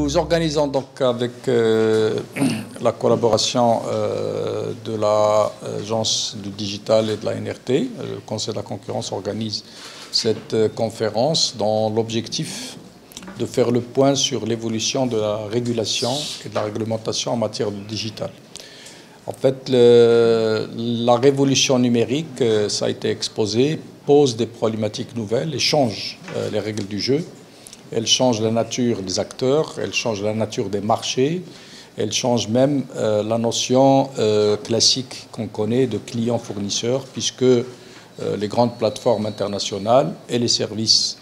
Nous organisons donc avec la collaboration de l'Agence du digital et de la NRT, le Conseil de la concurrence organise cette conférence dans l'objectif de faire le point sur l'évolution de la régulation et de la réglementation en matière de digital. En fait, la révolution numérique, ça a été exposé, pose des problématiques nouvelles et change les règles du jeu. Elle change la nature des acteurs, elle change la nature des marchés, elle change même la notion classique qu'on connaît de client-fournisseur, puisque les grandes plateformes internationales et les services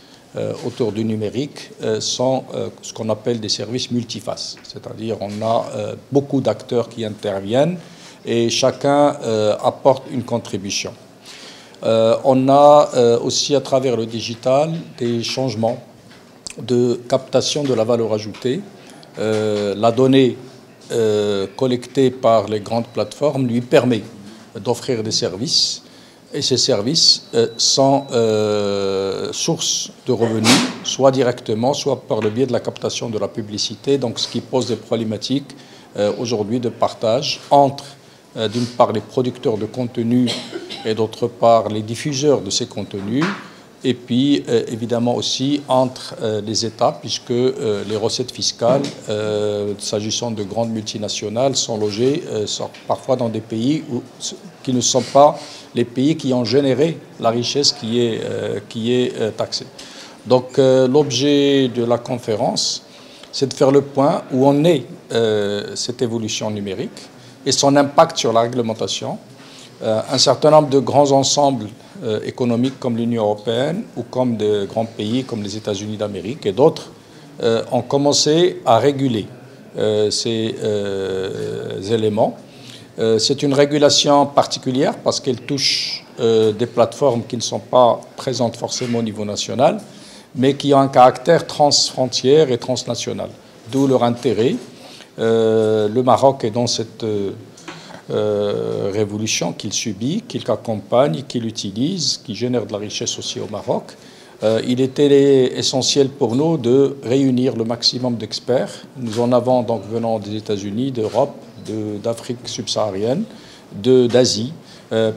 autour du numérique sont ce qu'on appelle des services multifaces. C'est-à-dire on a beaucoup d'acteurs qui interviennent et chacun apporte une contribution. On a aussi à travers le digital des changements de captation de la valeur ajoutée. La donnée collectée par les grandes plateformes lui permet d'offrir des services et ces services sont source de revenus, soit directement, soit par le biais de la captation de la publicité, donc ce qui pose des problématiques aujourd'hui de partage entre d'une part les producteurs de contenu et d'autre part les diffuseurs de ces contenus. Et puis, évidemment aussi, entre les États, puisque les recettes fiscales, s'agissant de grandes multinationales, sont logées parfois dans des pays qui ne sont pas les pays qui ont généré la richesse qui est taxée. Donc, l'objet de la conférence, c'est de faire le point où en est cette évolution numérique et son impact sur la réglementation. Un certain nombre de grands ensembles économiques comme l'Union européenne ou comme de grands pays comme les États-Unis d'Amérique et d'autres ont commencé à réguler ces éléments. C'est une régulation particulière parce qu'elle touche des plateformes qui ne sont pas présentes forcément au niveau national, mais qui ont un caractère transfrontière et transnational, d'où leur intérêt. Le Maroc est dans cette révolution qu'il subit, qu'il accompagne, qu'il utilise, qui génère de la richesse aussi au Maroc. Il était essentiel pour nous de réunir le maximum d'experts. Nous en avons donc venant des États-Unis, d'Europe, d'Afrique subsaharienne, d'Asie,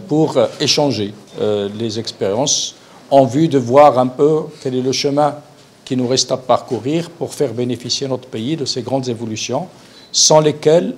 pour échanger les expériences en vue de voir un peu quel est le chemin qui nous reste à parcourir pour faire bénéficier notre pays de ces grandes évolutions, sans lesquelles,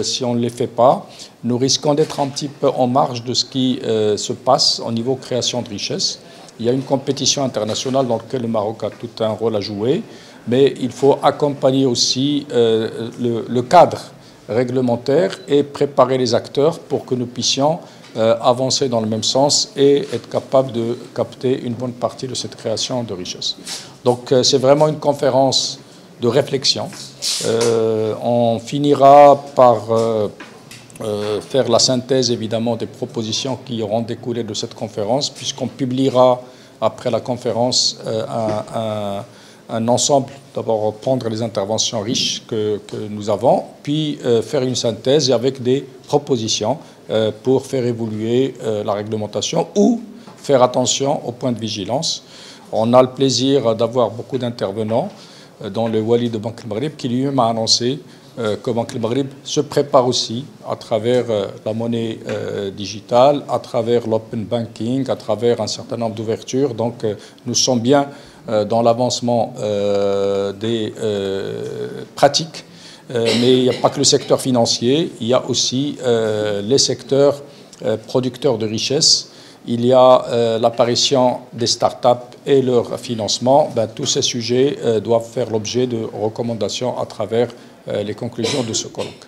si on ne les fait pas, nous risquons d'être un petit peu en marge de ce qui se passe au niveau création de richesse. Il y a une compétition internationale dans laquelle le Maroc a tout un rôle à jouer, mais il faut accompagner aussi le cadre réglementaire et préparer les acteurs pour que nous puissions avancer dans le même sens et être capables de capter une bonne partie de cette création de richesse. Donc c'est vraiment une conférence de réflexion. On finira par faire la synthèse évidemment des propositions qui auront découlé de cette conférence, puisqu'on publiera après la conférence un ensemble, d'abord prendre les interventions riches que nous avons, puis faire une synthèse avec des propositions pour faire évoluer la réglementation ou faire attention aux points de vigilance. On a le plaisir d'avoir beaucoup d'intervenants, dont le Wali de Banque el-Maghrib, qui lui-même a annoncé que Banque el-Maghrib se prépare aussi à travers la monnaie digitale, à travers l'open banking, à travers un certain nombre d'ouvertures. Donc nous sommes bien dans l'avancement des pratiques, mais il n'y a pas que le secteur financier, il y a aussi les secteurs producteurs de richesse. Il y a l'apparition des start-up et leur financement. Tous ces sujets doivent faire l'objet de recommandations à travers les conclusions de ce colloque.